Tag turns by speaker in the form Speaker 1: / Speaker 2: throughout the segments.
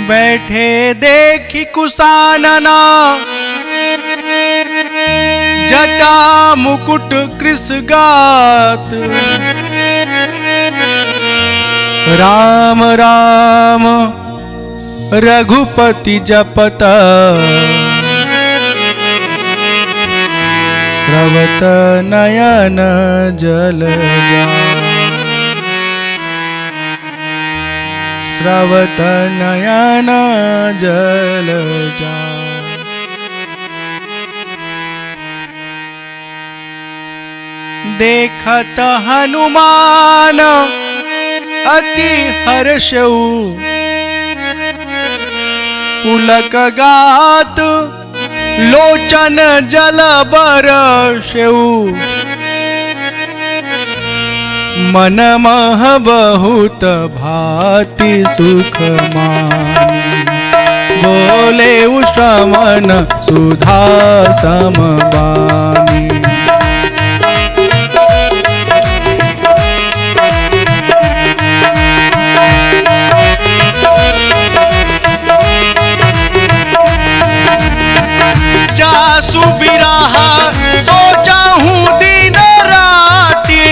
Speaker 1: बैठे देखी कुसानना जटा मुकुट कृष गात। राम राम रघुपति जपत स्रवत नयन जल जा। स्रवत नयन जल जा। देखत हनुमान अति हर्षउ पुलक गात लोचन जल बरसउ। मन मह बहुत भाति सुख मानी बोले श्रवण सुधा समबानी। जासु बिरहा सोचहूँ दिन राति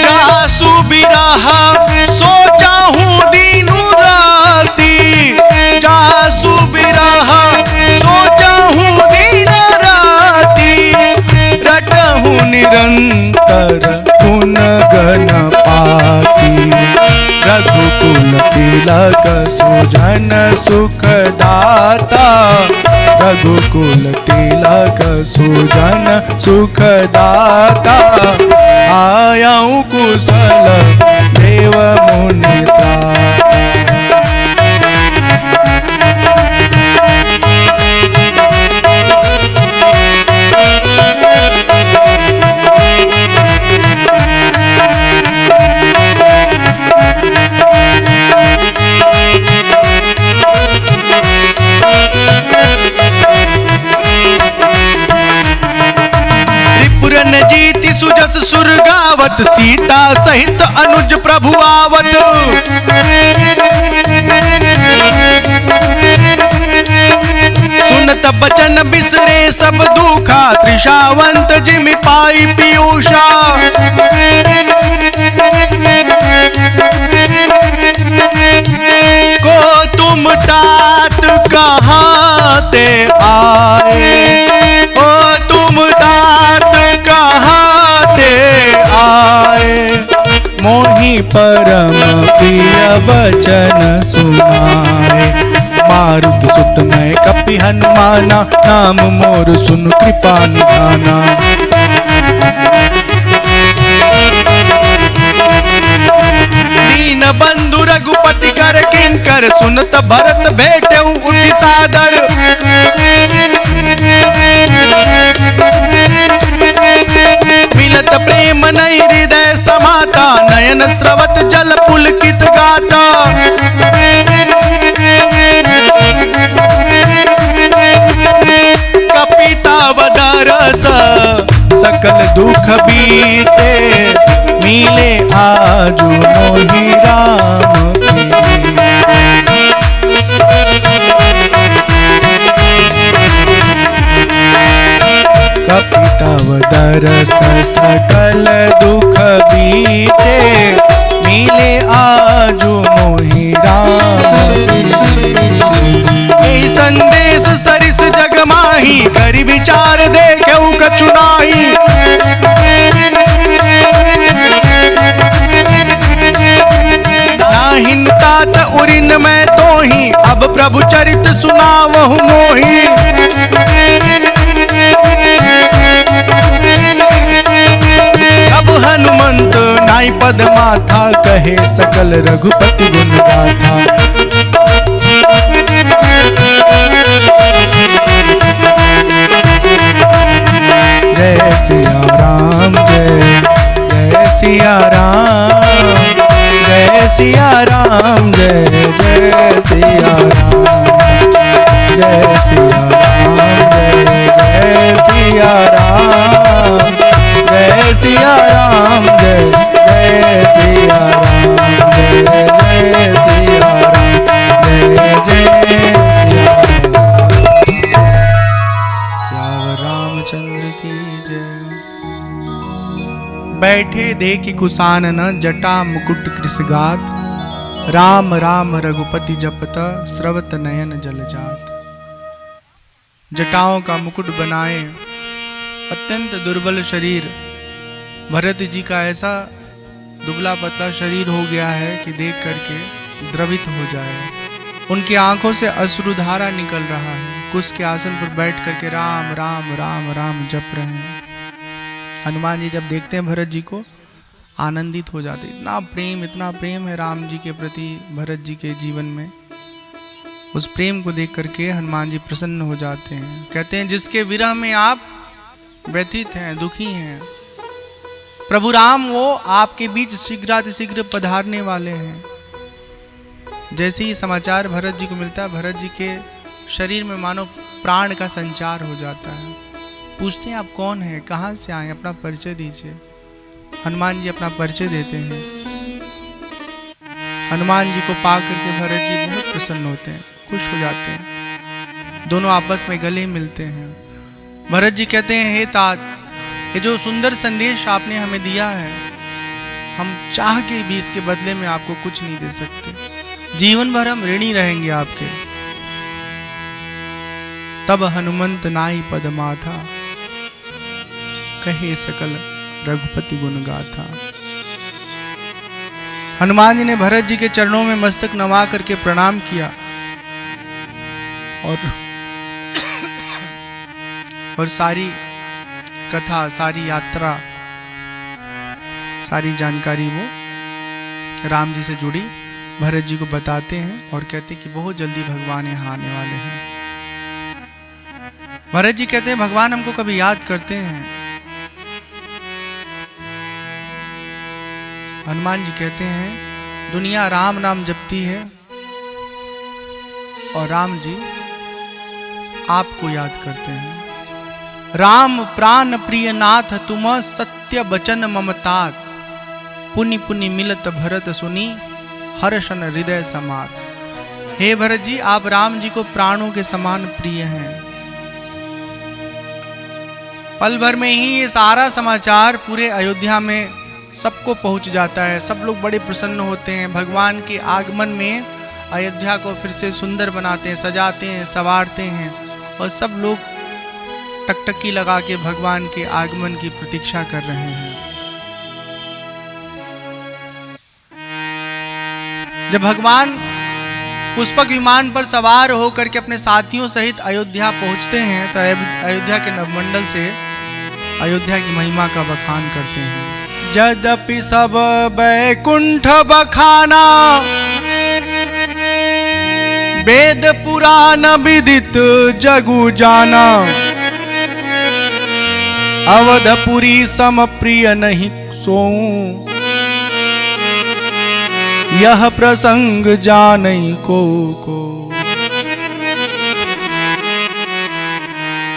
Speaker 1: जासु बिरहा सोचहूँ दिन राति जासु बिरहा सोचहूँ दिन राति रटहूँ निरंतर गुण गण पाती। रघुकुल तिलक सुजन सुखदाता रघुकुल तिलक सुजन सुखदाता। आयऊँ कुशल देव मुनि त्राता। जीति सुजस सुर गावत सीता सहित अनुज प्रभु आवत। सुनत बचन बिसरे सब दुखा त्रिषावंत जिमि पाई पीयूषा। को तुम तात कहाँ ते आए ओ तुम तात कहाँ ते आए। मोहि परम प्रिय बचन सुनाए मारुत सुत मैं कपि हनुमाना नाम मोर सुन कृपा निधाना। दीन बंधु रघुपति कर किंकर सुनत भरत भेटऊ उठि सादर। मिलत प्रेम नहीं हृदय समाता नयन स्रवत जल पुलकित गाता। कपिताव दरस सकल दुख बीते मिले आजु मोहि राम की। कपिताव दरस सकल दुख बीते मिले आजु मोहि राम। यही संदेश सरिस जग माही करि विचार देखऊ कछु नाही। नाहिन तात उरिन मैं तोही अब प्रभु चरित सुनावहु मोही। अब हनुमंत नाई पद माथा कहे सकल रघुपति गुण गाथा। जय सिया राम जय जय सिया राम जय सिया राम जय जय सिया राम जय सिया राम जय जय सिया राम जय सिया राम जय बैठे देखि कुशानन जटा मुकुट कृषगात, राम राम रघुपति जपत स्रवत नयन जलजात। जटाओं का मुकुट बनाए अत्यंत दुर्बल शरीर, भरत जी का ऐसा दुबला पतला शरीर हो गया है कि देख करके द्रवित हो जाए। उनकी आंखों से अश्रुधारा निकल रहा है। कुश के आसन पर बैठ करके राम राम राम राम जप रहे हैं। हनुमान जी जब देखते हैं भरत जी को आनंदित हो जाते। इतना प्रेम है राम जी के प्रति भरत जी के जीवन में। उस प्रेम को देख करके हनुमान जी प्रसन्न हो जाते हैं। कहते हैं जिसके विरह में आप व्यथित हैं, दुखी हैं, प्रभु राम वो आपके बीच शीघ्रातिशीघ्र पधारने वाले हैं। जैसे ही समाचार भरत जी को मिलता है, भरत जी के शरीर में मानो प्राण का संचार हो जाता है। पूछते हैं आप कौन हैं, कहाँ से आए, अपना परिचय दीजिए। हनुमान जी अपना परिचय देते हैं। हनुमान जी को पा करके भरत जी बहुत प्रसन्न होते हैं, खुश हो जाते हैं। दोनों आपस में गले मिलते हैं। भरत जी कहते हैं हे तात, ये जो सुंदर संदेश आपने हमें दिया है, हम चाह के भी इसके बदले में आपको कुछ नहीं दे सकते। जीवन भर हम ऋणी रहेंगे आपके। तब हनुमंत नाई पद माथा, कहे सकल रघुपति गुण गाथा। हनुमान जी ने भरत जी के चरणों में मस्तक नवा करके प्रणाम किया और सारी कथा, सारी यात्रा, सारी जानकारी वो राम जी से जुड़ी भरत जी को बताते हैं और कहते हैं कि बहुत जल्दी भगवान यहाँ आने वाले हैं। भरत जी कहते हैं भगवान हमको कभी याद करते हैं। हनुमान जी कहते हैं दुनिया राम नाम जपती है और राम जी आपको याद करते हैं। राम प्राण प्रिय नाथ तुम सत्य बचन ममतात, पुनि पुनि मिलत भरत सुनी हर्षन हृदय समात। हे भरत जी, आप राम जी को प्राणों के समान प्रिय हैं। पल भर में ही ये सारा समाचार पूरे अयोध्या में सबको पहुंच जाता है। सब लोग बड़े प्रसन्न होते हैं। भगवान के आगमन में अयोध्या को फिर से सुंदर बनाते हैं, सजाते हैं, संवारते हैं और सब लोग टकटकी लगा के भगवान के आगमन की प्रतीक्षा कर रहे हैं। जब भगवान पुष्पक विमान पर सवार होकर के अपने साथियों सहित अयोध्या पहुंचते हैं तो अयोध्या के नवमंडल से अयोध्या की महिमा का बखान करते हैं। यद्यपि सब बैकुंठ बखाना, वेद पुराण विदित जगु जाना, अवधपुरी सम प्रिय नहीं सोऊं, यह प्रसंग जानई को।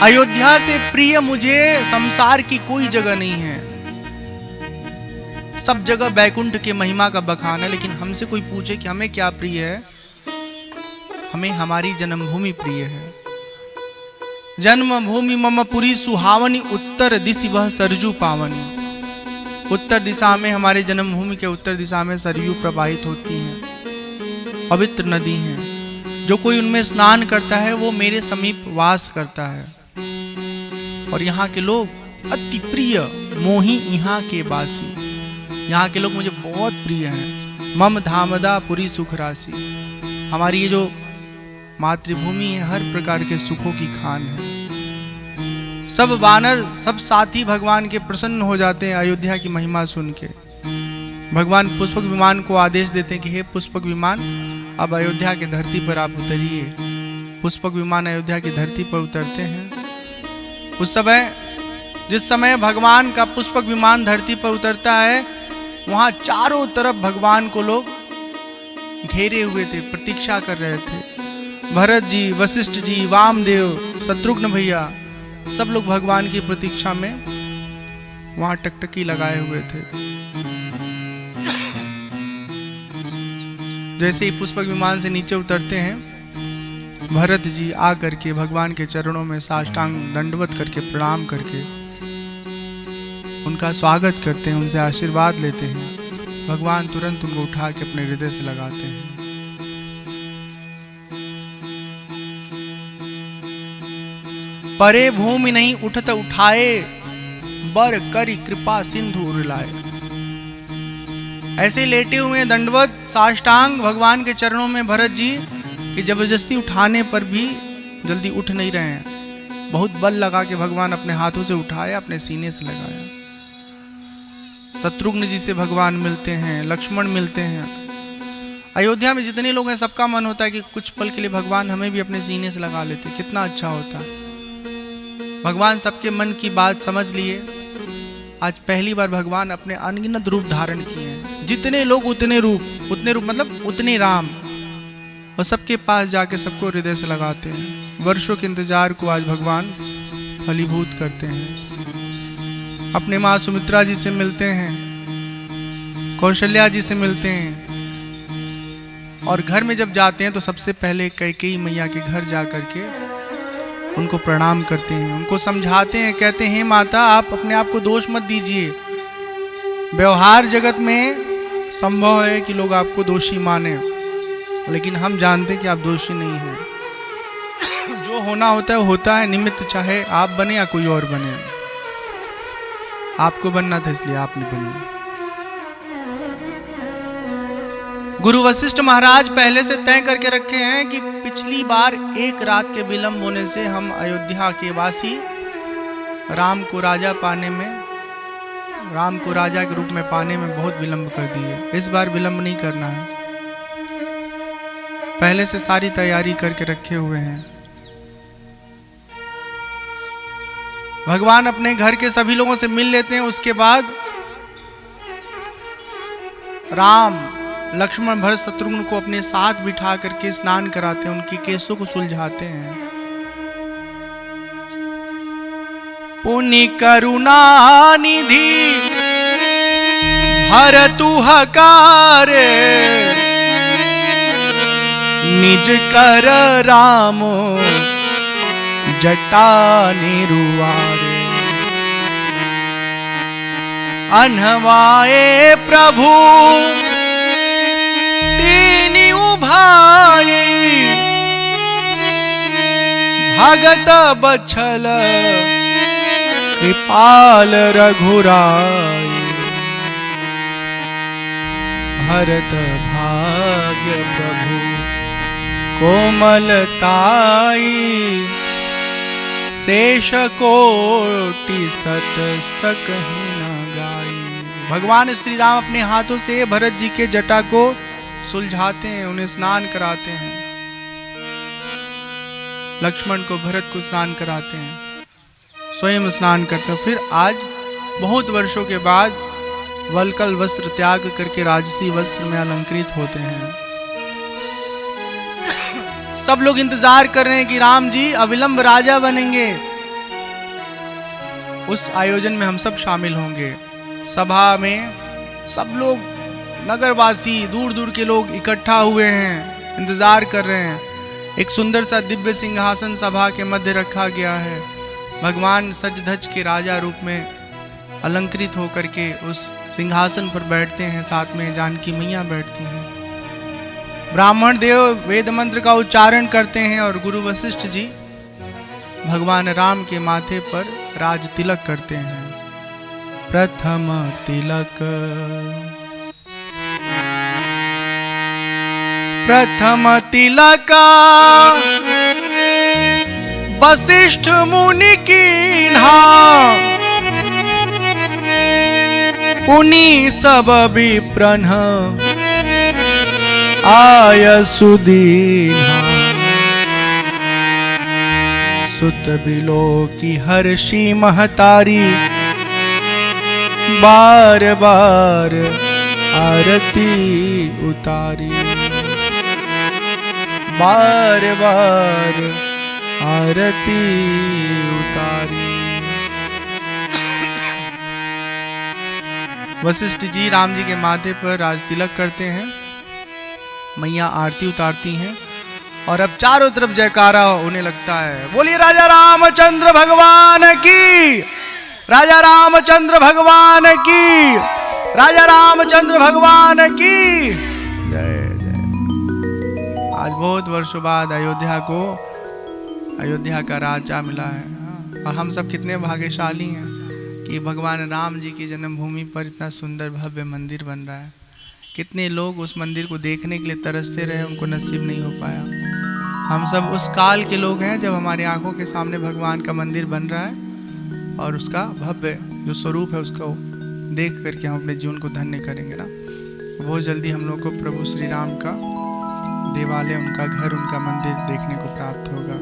Speaker 1: अयोध्या से प्रिय मुझे संसार की कोई जगह नहीं है। सब जगह बैकुंठ के महिमा का बखान है, लेकिन हमसे कोई पूछे कि हमें क्या प्रिय है, हमें हमारी जन्मभूमि प्रिय है। जन्मभूमि मम पुरी सुहावनी, उत्तर दिशि वह सरजू पावनी। उत्तर दिशा में, हमारे जन्मभूमि के उत्तर दिशा में सरयू प्रवाहित होती हैं, पवित्र नदी हैं। जो कोई उनमें स्नान करता है वो मेरे समीप वास करता है। और यहाँ के लोग अति प्रिय मोही यहाँ के बासी। यहाँ के लोग मुझे बहुत प्रिय हैं। मम धामदा पुरी सुख राशि। हमारी ये जो मातृभूमि है हर प्रकार के सुखों की खान है। सब वानर, सब साथी भगवान के प्रसन्न हो जाते हैं अयोध्या की महिमा सुन के। भगवान पुष्पक विमान को आदेश देते हैं कि हे पुष्पक विमान, अब अयोध्या की धरती पर आप उतरिए। पुष्पक विमान अयोध्या की धरती पर उतरते हैं। उस समय, जिस समय भगवान का पुष्पक विमान धरती पर उतरता है, वहां चारों तरफ भगवान को लोग घेरे हुए थे, प्रतीक्षा कर रहे थे। भरत जी, वशिष्ठ जी, वामदेव, शत्रुघ्न भैया, सब लोग भगवान की प्रतीक्षा में वहां टकटकी लगाए हुए थे। जैसे ही पुष्पक विमान से नीचे उतरते हैं, भरत जी आकर के भगवान के चरणों में साष्टांग दंडवत करके प्रणाम करके उनका स्वागत करते हैं, उनसे आशीर्वाद लेते हैं, भगवान तुरंत उनको उठा के अपने हृदय से लगाते हैं। परे भूमि नहीं उठत उठाए, बर करी कृपा सिंधु उरलाए। ऐसे लेटे हुए दंडवत साष्टांग भगवान के चरणों में भरत जी कि जबरदस्ती उठाने पर भी जल्दी उठ नहीं रहे हैं। बहुत बल लगा के भगवान अपने हाथों से उठाया, अपने सीने से लगाया। शत्रुघ्न जी से भगवान मिलते हैं, लक्ष्मण मिलते हैं। अयोध्या में जितने लोग हैं सबका मन होता है कि कुछ पल के लिए भगवान हमें भी अपने सीने से लगा लेते, कितना अच्छा होता। भगवान सबके मन की बात समझ लिए। आज पहली बार भगवान अपने अनगिनत रूप धारण किए हैं। जितने लोग उतने रूप मतलब उतने राम, और सबके पास जाके सबको हृदय से लगाते हैं। वर्षों के इंतजार को आज भगवान फलीभूत करते हैं। अपने माँ सुमित्रा जी से मिलते हैं, कौशल्या जी से मिलते हैं, और घर में जब जाते हैं तो सबसे पहले कैकेयी मैया के घर जा करके उनको प्रणाम करते हैं, उनको समझाते हैं, कहते हैं माता आप अपने आप को दोष मत दीजिए। व्यवहार जगत में संभव है कि लोग आपको दोषी माने, लेकिन हम जानते हैं कि आप दोषी नहीं हैं। जो होना होता है होता है, निमित्त चाहे आप बने या कोई और बने। आपको बनना था इसलिए आपने बनी। गुरु वशिष्ठ महाराज पहले से तय करके रखे हैं कि पिछली बार एक रात के विलंब होने से हम अयोध्या के वासी राम को राजा के रूप में पाने में बहुत विलंब कर दिए। इस बार विलंब नहीं करना है, पहले से सारी तैयारी करके रखे हुए हैं। भगवान अपने घर के सभी लोगों से मिल लेते हैं। उसके बाद राम, लक्ष्मण, भरत, शत्रुघ्न को अपने साथ बिठा करके स्नान कराते हैं, उनके केसों को सुलझाते हैं। पुनि करुणा निधि भरतु हकारे, निज कर राम जटा निरुवारे। अनहवाए प्रभु दीनि उभाई, भगत बछल कृपाल रघुराई। भरत भाग्य प्रभु कोमलताई, शेष कोटि सत सकहि न गाई। भगवान श्री राम अपने हाथों से भरत जी के जटा को सुलझाते हैं, उन्हें स्नान कराते हैं। लक्ष्मण को, भरत को स्नान कराते हैं, स्वयं स्नान करते हैं। फिर आज बहुत वर्षों के बाद वल्कल वस्त्र त्याग करके राजसी वस्त्र में अलंकृत होते हैं। सब लोग इंतजार कर रहे हैं कि राम जी अविलंब राजा बनेंगे। उस आयोजन में हम सब शामिल होंगे। सभा में सब लोग, नगरवासी, दूर दूर के लोग इकट्ठा हुए हैं, इंतजार कर रहे हैं। एक सुंदर सा दिव्य सिंहासन सभा के मध्य रखा गया है। भगवान सज धज के राजा रूप में अलंकृत होकर के उस सिंहासन पर बैठते हैं, साथ में जानकी मैया बैठती हैं। ब्राह्मण देव वेद मंत्र का उच्चारण करते हैं और गुरु वशिष्ठ जी भगवान राम के माथे पर राज तिलक करते हैं। प्रथम तिलक, प्रथम तिलक वशिष्ठ मुनि कीन्हा, पुनि सब विप्रन आय सुदीन्हा। सुत बिलो की हर्षि महतारी, बार बार आरती उतारी, बार बार आरती उतारी। वशिष्ठ जी राम जी के माथे पर राज तिलक करते हैं, मैया आरती उतारती हैं और अब चारों तरफ जयकारा होने लगता है। बोलिए राजा रामचंद्र भगवान की, राजा रामचंद्र भगवान की, राजा रामचंद्र भगवान की जय जय। आज बहुत वर्षों बाद अयोध्या का राजा मिला है और हम सब कितने भाग्यशाली हैं कि भगवान राम जी की जन्मभूमि पर इतना सुंदर भव्य मंदिर बन रहा है। कितने लोग उस मंदिर को देखने के लिए तरसते रहे, उनको नसीब नहीं हो पाया। हम सब उस काल के लोग हैं जब हमारी आंखों के सामने भगवान का मंदिर बन रहा है और उसका भव्य जो स्वरूप है उसको देख करके हम अपने जीवन को धन्य करेंगे ना। बहुत जल्दी हम लोग को प्रभु श्री राम का देवालय, उनका घर, उनका मंदिर देखने को प्राप्त होगा।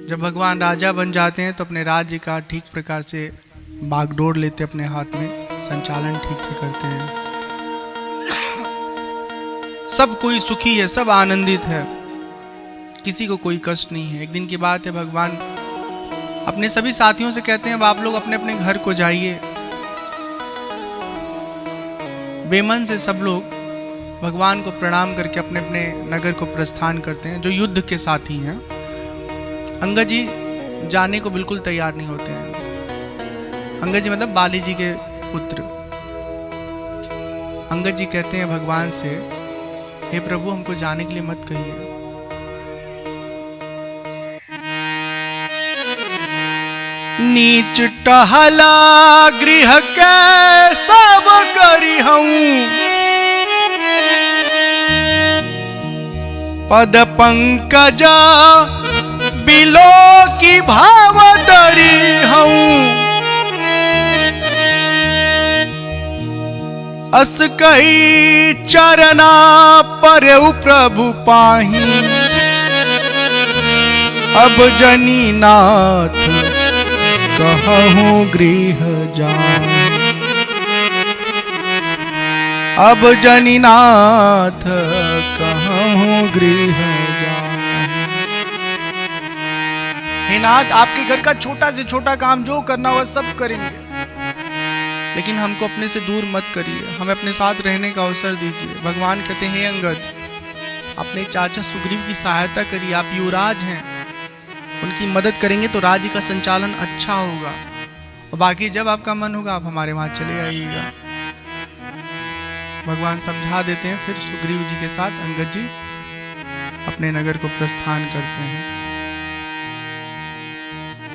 Speaker 1: जब भगवान राजा बन जाते हैं तो अपने राज्य का ठीक प्रकार से बागडोर लेते, अपने हाथ में संचालन ठीक से करते हैं। सब कोई सुखी है, सब आनंदित है, किसी को कोई कष्ट नहीं है। एक दिन की बात है, भगवान अपने सभी साथियों से कहते हैं अब आप लोग अपने अपने घर को जाइए। बेमन से सब लोग भगवान को प्रणाम करके अपने अपने नगर को प्रस्थान करते हैं। जो युद्ध के साथी हैं, अंगद जी जाने को बिल्कुल तैयार नहीं होते हैं। अंगद जी मतलब बाली जी के पुत्र। अंगद जी कहते हैं भगवान से, हे प्रभु हमको जाने के लिए मत कहिए। नीच टहला गृह के सब करी हूँ, पद पंकजा बिलो की भाव तरी हूँ। अस कही चरना परउ प्रभु पाही, अब जनी नाथ कहूँ गृह जाए। अब जनी नाथ कहूँ गृह जाए। हे नाथ, आपके घर का छोटा से छोटा काम जो करना हो सब करेंगे, लेकिन हमको अपने से दूर मत करिए, हमें अपने साथ रहने का अवसर दीजिए। भगवान कहते हैं, हे अंगद, अपने चाचा सुग्रीव की सहायता करिए, आप युवराज हैं, उनकी मदद करेंगे तो राज्य का संचालन अच्छा होगा। और बाकी जब आपका मन होगा आप हमारे वहां चले आइएगा। भगवान समझा देते हैं। फिर सुग्रीव जी के साथ अंगद जी अपने नगर को प्रस्थान करते हैं।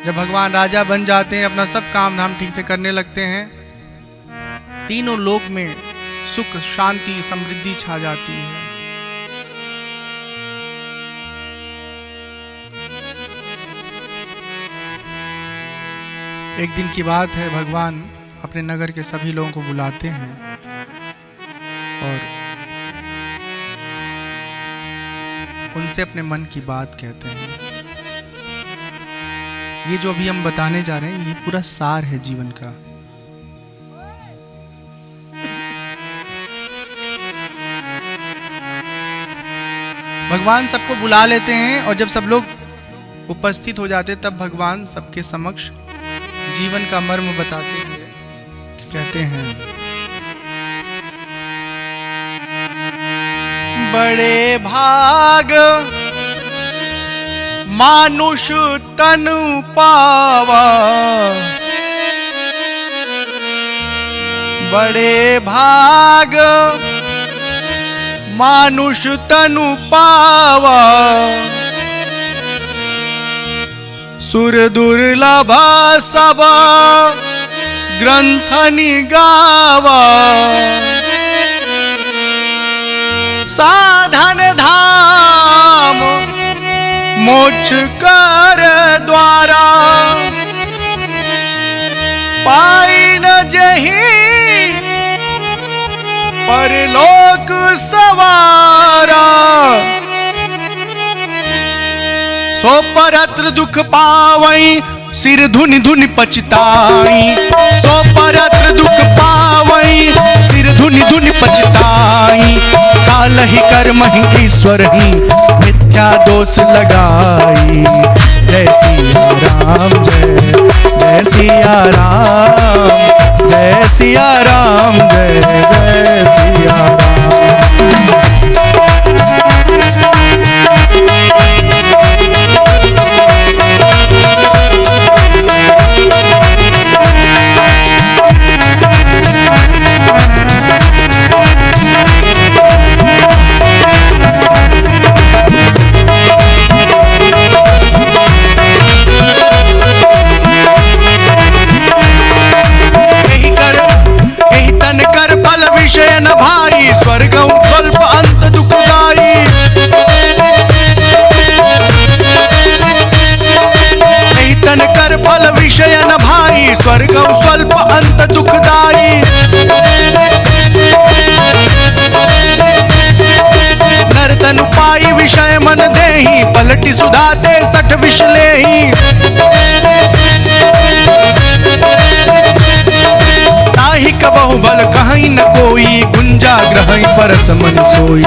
Speaker 1: जब भगवान राजा बन जाते हैं, अपना सब काम धाम ठीक से करने लगते हैं, तीनों लोक में सुख, शांति, समृद्धि छा जाती है। एक दिन की बात है, भगवान अपने नगर के सभी लोगों को बुलाते हैं और उनसे अपने मन की बात कहते हैं। ये जो अभी हम बताने जा रहे हैं, ये पूरा सार है जीवन का। भगवान सबको बुला लेते हैं और जब सब लोग उपस्थित हो जाते तब भगवान सबके समक्ष जीवन का मर्म बताते हैं। कहते हैं, बड़े भाग मानुष तनु पावा, बड़े भाग मानुष तनु पावा, सुर दुर्लभा सब ग्रंथनि गावा, साधन धाम मोक्ष कर द्वारा, पाई न जहीं परलोक सवारा, सो परत्र दुख पावई सिर धुनि धुनि पछताई, सो परत्र दुख पावई सिर धुनि धुनि पछताई, काल ही कर्म ही ईश्वर ही मिथ्या दोष लगाई। जय सिया राम, जय सिया राम, जय सिया राम, जय जय सिया राम। स्वर्ग स्वल्प अंत दुखदाई। नर तनु पाई विषय मन देहि, पलटि सुधाते सठ विष लेहि। ताहि कबहु बल कहीं न कोई, गुंजा ग्रहई परस मन सोई।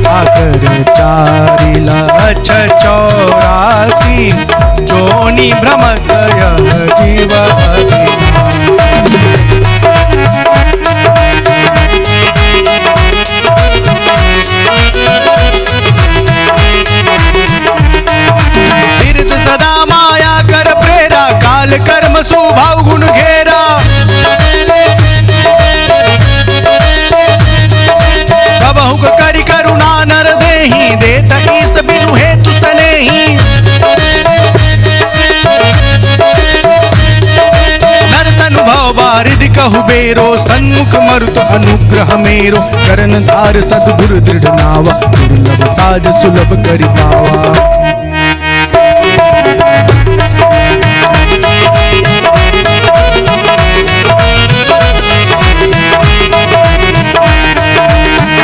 Speaker 1: आकर 4,84,000 जोनि भ्रमत यह जीव तीर्थ सदा माया कर प्रेरा, काल कर्म स्वभाव गुण घेरा। कबहु करि करुणा नर देहि, देत ईस बिनु हेतु सनेहि। नर तनु भव बारिधि कहु बेरो, सन्मुख मरुत अनुग्रह मेरो। करन धार सद्गुर दृढ़ नावा, दुर्लभ साज सुलभ करि पावा।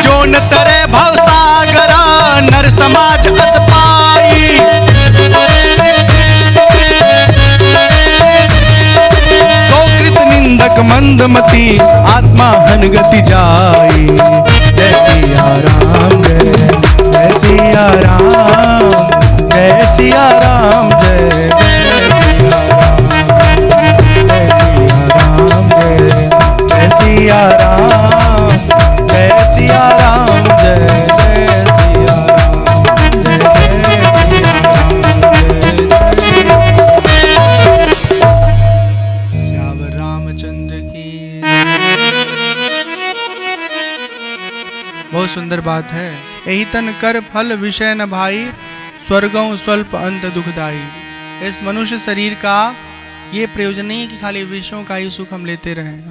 Speaker 1: जोन तरे भव सागरा, नर समाज अस पाई। सोकृत निंदक मंदमती, आत्मा हन गति जाई। जय सिया राम जय सिया राम, जय सिया राम जय सिया राम, जय सिया राम जय सिया राम, जय सिया राम, श्यावर रामचंद्र की। बहुत सुंदर बात है। यही तन कर फल विषय न भाई, स्वर्गों स्वल्प अंत दुखदाई। इस मनुष्य शरीर का ये प्रयोजन नहीं कि खाली विषयों का ही सुख हम लेते रहें।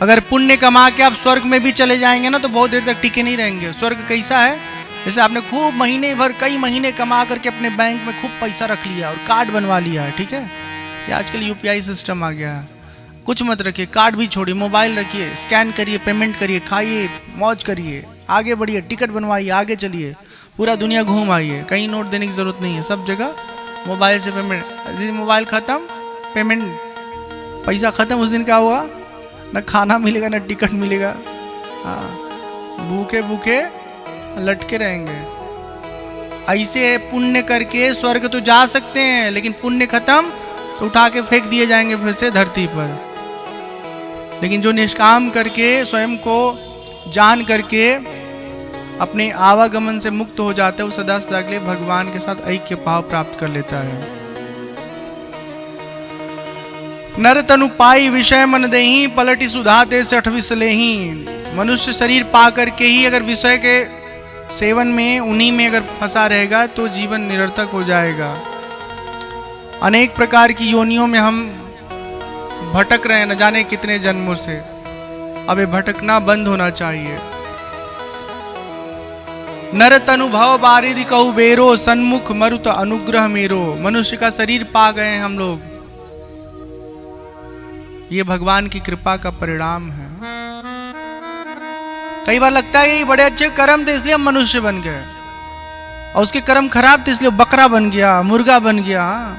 Speaker 1: अगर पुण्य कमा के आप स्वर्ग में भी चले जाएंगे ना, तो बहुत देर तक टिके नहीं रहेंगे। स्वर्ग कैसा है, जैसे आपने खूब महीने भर कई महीने कमा करके अपने बैंक में खूब पैसा रख लिया और कार्ड बनवा लिया है, ठीक है। ये आजकल यूपीआई सिस्टम आ गया है। कुछ मत रखिए, कार्ड भी छोड़िए, मोबाइल रखिए, स्कैन करिए, पेमेंट करिए, खाइए, मौज करिए, आगे बढ़िए, टिकट बनवाइए, आगे चलिए, पूरा दुनिया घूम आइए। कहीं नोट देने की जरूरत नहीं है, सब जगह मोबाइल से पेमेंट। जिस दिन मोबाइल खत्म, पेमेंट पैसा खत्म, उस दिन क्या हुआ, न खाना मिलेगा न टिकट मिलेगा। हाँ, भूखे भूखे लटके रहेंगे। ऐसे पुण्य करके स्वर्ग तो जा सकते हैं, लेकिन पुण्य खत्म तो उठा के फेंक दिए जाएंगे फिर से धरती पर। लेकिन जो निष्काम करके, स्वयं को जान करके अपने आवागमन से मुक्त हो जाता है, वो सदा सदा के लिए भगवान के साथ ऐक्य भाव प्राप्त कर लेता है। नर तनु पाई विषय मन देहि, पलटि सुधाते सठ विष लेहि। मनुष्य शरीर पा करके ही अगर विषय के सेवन में, उन्हीं में अगर फंसा रहेगा तो जीवन निरर्थक हो जाएगा। अनेक प्रकार की योनियों में हम भटक रहे हैं, न जाने कितने जन्मों से। अब ये भटकना बंद होना चाहिए। नर तनु भव बारिधि कहु बेरो, सन्मुख मरुत अनुग्रह मेरो। मनुष्य का शरीर पा गए हम लोग, ये भगवान की कृपा का परिणाम है। कई बार लगता है कि बड़े अच्छे कर्म थे इसलिए हम मनुष्य बन गए, और उसके कर्म खराब थे इसलिए बकरा बन गया, मुर्गा बन गया।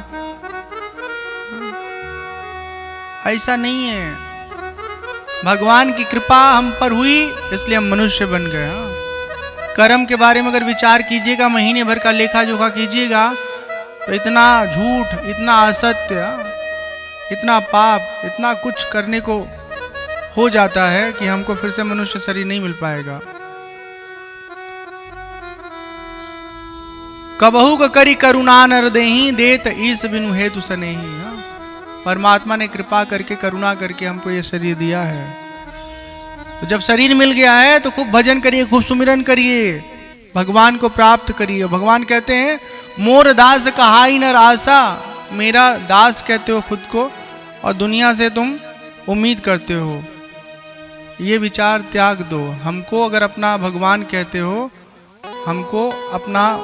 Speaker 1: ऐसा नहीं है। भगवान की कृपा हम पर हुई इसलिए हम मनुष्य बन गए। कर्म के बारे में अगर विचार कीजिएगा, महीने भर का लेखा जोखा कीजिएगा, तो इतना झूठ, इतना असत्य, इतना पाप, इतना कुछ करने को हो जाता है कि हमको फिर से मनुष्य शरीर नहीं मिल पाएगा। कबहू का करी करुणा नर देहि, देत ईस बिनु हेतु सनेहि। परमात्मा ने कृपा करके, करुणा करके हमको ये शरीर दिया है। तो जब शरीर मिल गया है तो खूब भजन करिए, खूब सुमिरन करिए, भगवान को प्राप्त करिए। भगवान कहते हैं, मोर दास कहाई न आशा। मेरा दास कहते हो खुद को, और दुनिया से तुम उम्मीद करते हो। ये विचार त्याग दो। हमको अगर अपना भगवान कहते हो, हमको अपना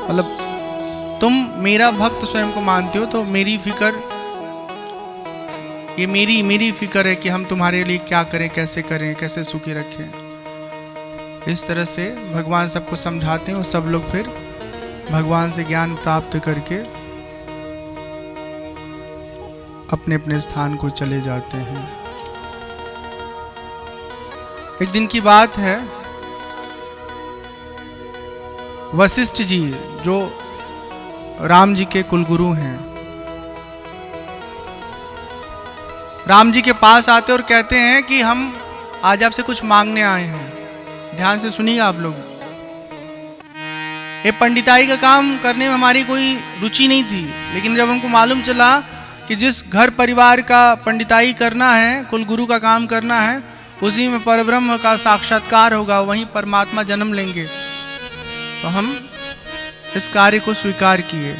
Speaker 1: मतलब तुम मेरा भक्त स्वयं को मानते हो, तो मेरी फिक्र, ये मेरी फिक्र है कि हम तुम्हारे लिए क्या करें, कैसे करें, कैसे सुखी रखें। इस तरह से भगवान सबको समझाते हैं और सब लोग फिर भगवान से ज्ञान प्राप्त करके अपने अपने स्थान को चले जाते हैं। एक दिन की बात है, वशिष्ठ जी जो राम जी के कुलगुरु हैं, राम जी के पास आते और कहते हैं कि हम आज आपसे कुछ मांगने आए हैं। ध्यान से सुनिएगा आप लोग। ये पंडिताई का काम करने में हमारी कोई रुचि नहीं थी, लेकिन जब हमको मालूम चला कि जिस घर परिवार का पंडिताई करना है, कुलगुरु का काम करना है, उसी में परब्रह्म का साक्षात्कार होगा, वहीं परमात्मा जन्म लेंगे, तो हम इस कार्य को स्वीकार किए।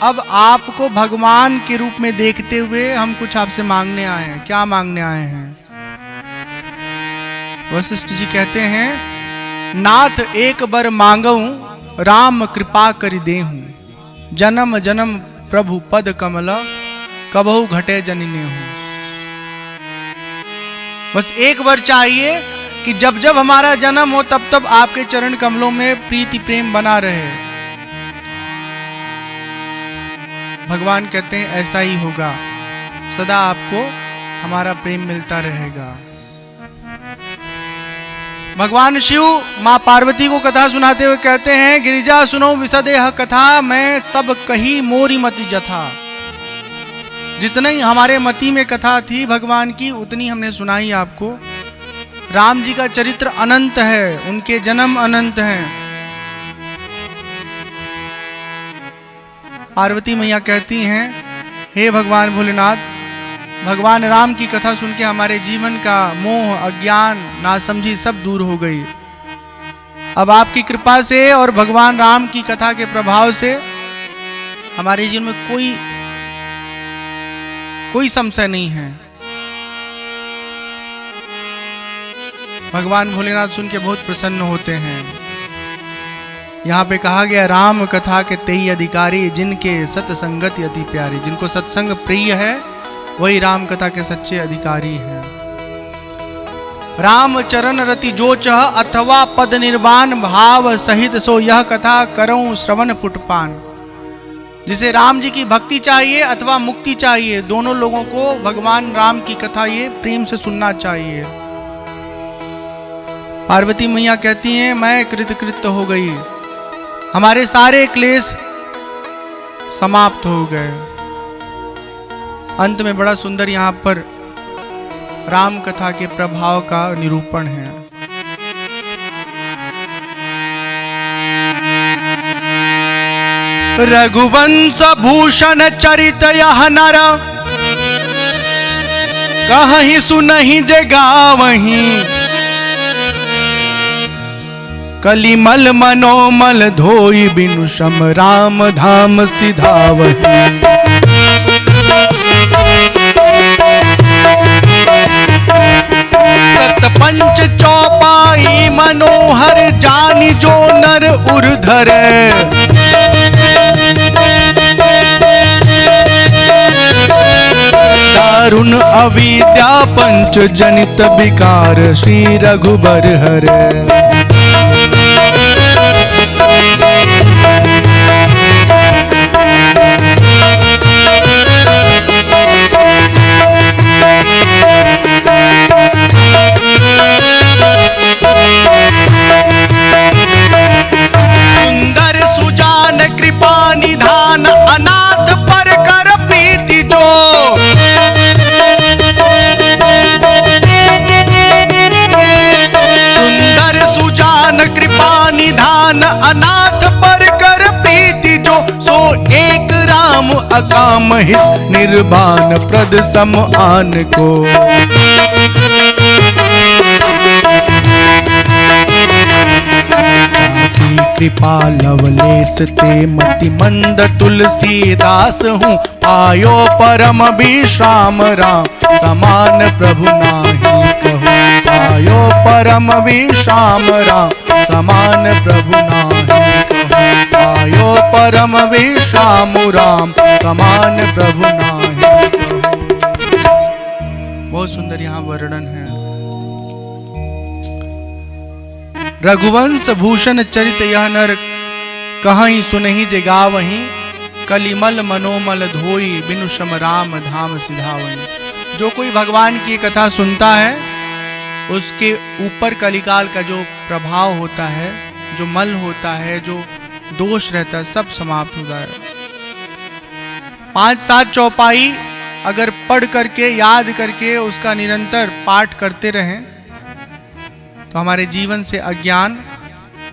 Speaker 1: अब आपको भगवान के रूप में देखते हुए हम कुछ आपसे मांगने आए हैं। क्या मांगने आए हैं? वशिष्ठ जी कहते हैं, नाथ एक बर मांगऊं राम कृपा करि देहूं, जन्म जन्म प्रभु पद कमल कबहु घटे जनिने हूं। बस एक बार चाहिए कि जब जब हमारा जन्म हो तब तब आपके चरण कमलों में प्रीति प्रेम बना रहे। भगवान कहते हैं ऐसा ही होगा, सदा आपको हमारा प्रेम मिलता रहेगा। भगवान शिव मां पार्वती को कथा सुनाते हुए कहते हैं, गिरिजा सुनो विशदेह कथा, मैं सब कही मोरी मति जथा। जितना ही हमारे मति में कथा थी भगवान की, उतनी हमने सुनाई आपको। राम जी का चरित्र अनंत है, उनके जन्म अनंत हैं। पार्वती मैया कहती हैं, हे भगवान भोलेनाथ, भगवान राम की कथा सुन के हमारे जीवन का मोह, अज्ञान, नासमझी सब दूर हो गई। अब आपकी कृपा से और भगवान राम की कथा के प्रभाव से हमारे जीवन में कोई संशय नहीं है। भगवान भोलेनाथ सुन के बहुत प्रसन्न होते हैं। यहाँ पे कहा गया, राम कथा के तेई अधिकारी, जिनके सत्संगति अति प्यारी। जिनको सत्संग प्रिय है वही राम कथा के सच्चे अधिकारी हैं। राम चरण रति जो चह, अथवा पद निर्वाण भाव सहित, सो यह कथा करऊं श्रवण पुटपान। जिसे राम जी की भक्ति चाहिए अथवा मुक्ति चाहिए, दोनों लोगों को भगवान राम की कथा ये प्रेम से सुनना चाहिए। पार्वती मैया कहती हैं, मैं कृतकृत्य हो गई, हमारे सारे क्लेश समाप्त हो गए। अंत में बड़ा सुंदर यहाँ पर राम कथा के प्रभाव का निरूपण है। रघुवंश भूषण चरित यह नर, कहीं सुनहि जे गावहीं, कलिमल मनोमल धोई बिनु सम, राम धाम सिधावहि। सतपंच चौपाई मनोहर, जानि जो नर उर्धर। दारुण अविद्या पंच जनित विकार, श्री रघुबर हरे। सुंदर सुजान कृपा निधान, अनाथ पर कर प्रीति जो। सुंदर सुजान कृपा निधान, अनाथ पर कर प्रीति जो। सो एक राम अकाम हित, निर्वाण प्रद सम आन को। कृपा लवलेस ते मति मंद, तुलसीदास हूँ पायो परम विश्राम। राम समान प्रभु नाही कहूँ, पायो परम विश्राम। राम समान प्रभु नाही कहूँ। परम विश्रामु राम, समान प्रभु नाहि कहु। बहुत सुंदर यहाँ वर्णन है। रघुवंश भूषण चरित यह नर, कहीं सुनहि जे गावहीं, कलिमल मनोमल धोई, बिनु सम राम धाम सिधावहीं। जो कोई भगवान की कथा सुनता है उसके ऊपर कलिकाल का जो प्रभाव होता है, जो मल होता है, जो दोष रहता है, सब समाप्त होता है। 5-7 चौपाई अगर पढ़ करके याद करके उसका निरंतर पाठ करते रहें तो हमारे जीवन से अज्ञान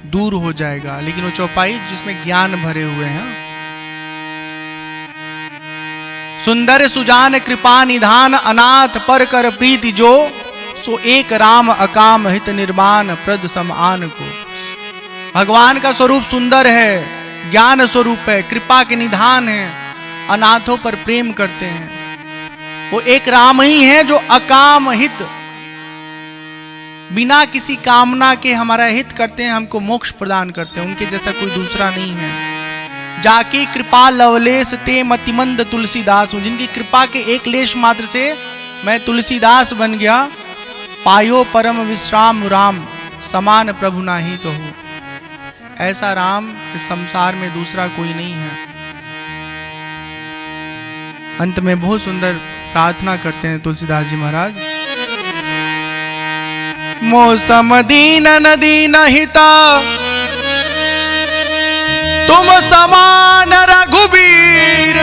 Speaker 1: दूर हो जाएगा। लेकिन वो चौपाई जिसमें ज्ञान भरे हुए हैं। सुंदर सुजान कृपा निधान, अनाथ पर कर प्रीति जो, सो एक राम अकाम हित निर्माण, प्रद समान को। भगवान का स्वरूप सुंदर है, ज्ञान स्वरूप है, कृपा के निधान है, अनाथों पर प्रेम करते हैं। वो एक राम ही है जो अकाम हित, बिना किसी कामना के हमारा हित करते हैं, हमको मोक्ष प्रदान करते हैं। उनके जैसा कोई दूसरा नहीं है। जाकी कृपा लवलेश ते मतिमंद तुलसीदास हूं, जिनकी कृपा के एक लेश मात्र से मैं तुलसीदास बन गया। पायो परम विश्राम राम, समान प्रभु नाहि कहु। ऐसा राम इस संसार में दूसरा कोई नहीं है। अंत में बहुत सुंदर प्रार्थना करते हैं तुलसीदास जी महाराज। मौसम दीन न दीन हिता, तुम समान रघुबीर,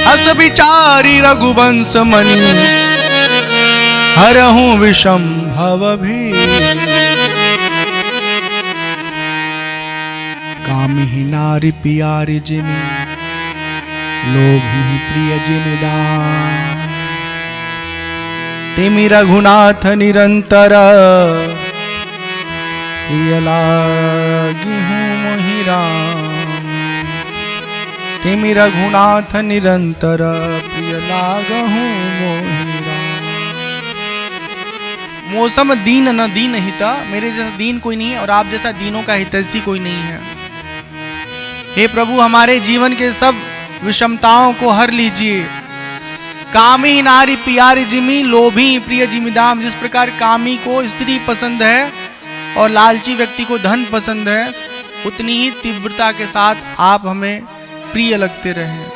Speaker 1: अस विचारी रघुवंश मणि, हरहूं विषम भव भीर। कामिहि नारी पियारी जिमि, लोभी प्रिय जिमिदान। तिमि रघुनाथ निरंतर, प्रिय लागी हूँ मोहि राम। तिमि रघुनाथ निरंतर, प्रिय लागहूँ मोहि राम। मौसम दीन न दीन हिता, मेरे जैसा दीन कोई नहीं है और आप जैसा दीनों का हितैषी कोई नहीं है। हे प्रभु, हमारे जीवन के सब विषमताओं को हर लीजिए। कामी नारी पियारी जिमी, लोभी प्रिय जिमिदाम। जिस प्रकार कामी को स्त्री पसंद है और लालची व्यक्ति को धन पसंद है, उतनी ही तीव्रता के साथ आप हमें प्रिय लगते रहें।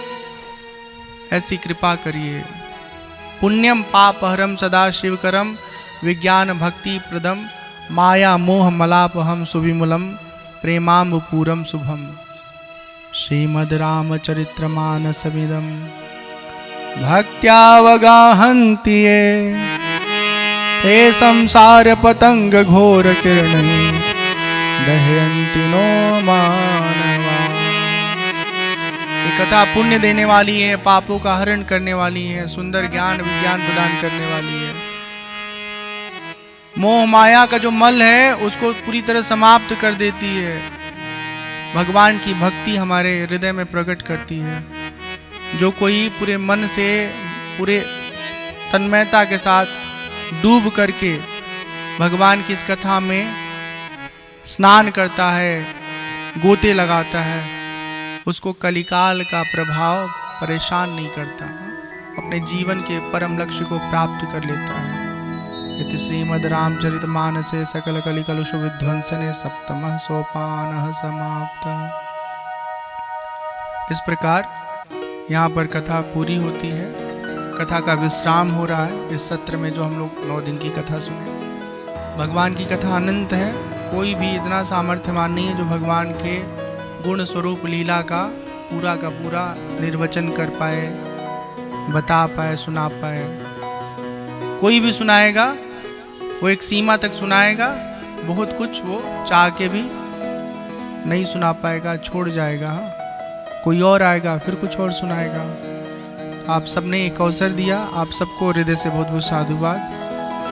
Speaker 1: ऐसी कृपा करिए। पुण्यम पापहरम सदा शिवकरम, विज्ञान भक्ति प्रदम, माया मोह मलापहम सुविमूलम, प्रेमाम्बुपूरम शुभम। श्रीमद् रामचरित्र मानसमिदं भक्त्यावगाहन्ति ये, ते संसार पतंग घोर किरणैः, दह्यन्ति नो मानवा। ये कथा पुण्य देने वाली है, पापों का हरण करने वाली है, सुंदर ज्ञान विज्ञान प्रदान करने वाली है। मोह माया का जो मल है उसको पूरी तरह समाप्त कर देती है। भगवान की भक्ति हमारे हृदय में प्रकट करती है। जो कोई पूरे मन से पूरे तन्मयता के साथ डूब करके भगवान की इस कथा में स्नान करता है, गोते लगाता है, उसको कलिकाल का प्रभाव परेशान नहीं करता, अपने जीवन के परम लक्ष्य को प्राप्त कर लेता है। इति श्रीमद् रामचरितमानसे सकल कलिकलुष विध्वंसने सप्तमः सोपानः समाप्तः। इस प्रकार यहाँ पर कथा पूरी होती है। कथा का विश्राम हो रहा है इस सत्र में जो हम लोग 9 दिन की कथा सुने। भगवान की कथा अनंत है। कोई भी इतना सामर्थ्यवान नहीं है जो भगवान के गुण स्वरूप लीला का पूरा निर्वचन कर पाए, बता पाए, सुना पाए। कोई भी सुनाएगा वो एक सीमा तक सुनाएगा, बहुत कुछ वो चाह के भी नहीं सुना पाएगा, छोड़ जाएगा। कोई और आएगा फिर कुछ और सुनाएगा। आप सबने एक अवसर दिया, आप सबको हृदय से बहुत बहुत साधुवाद।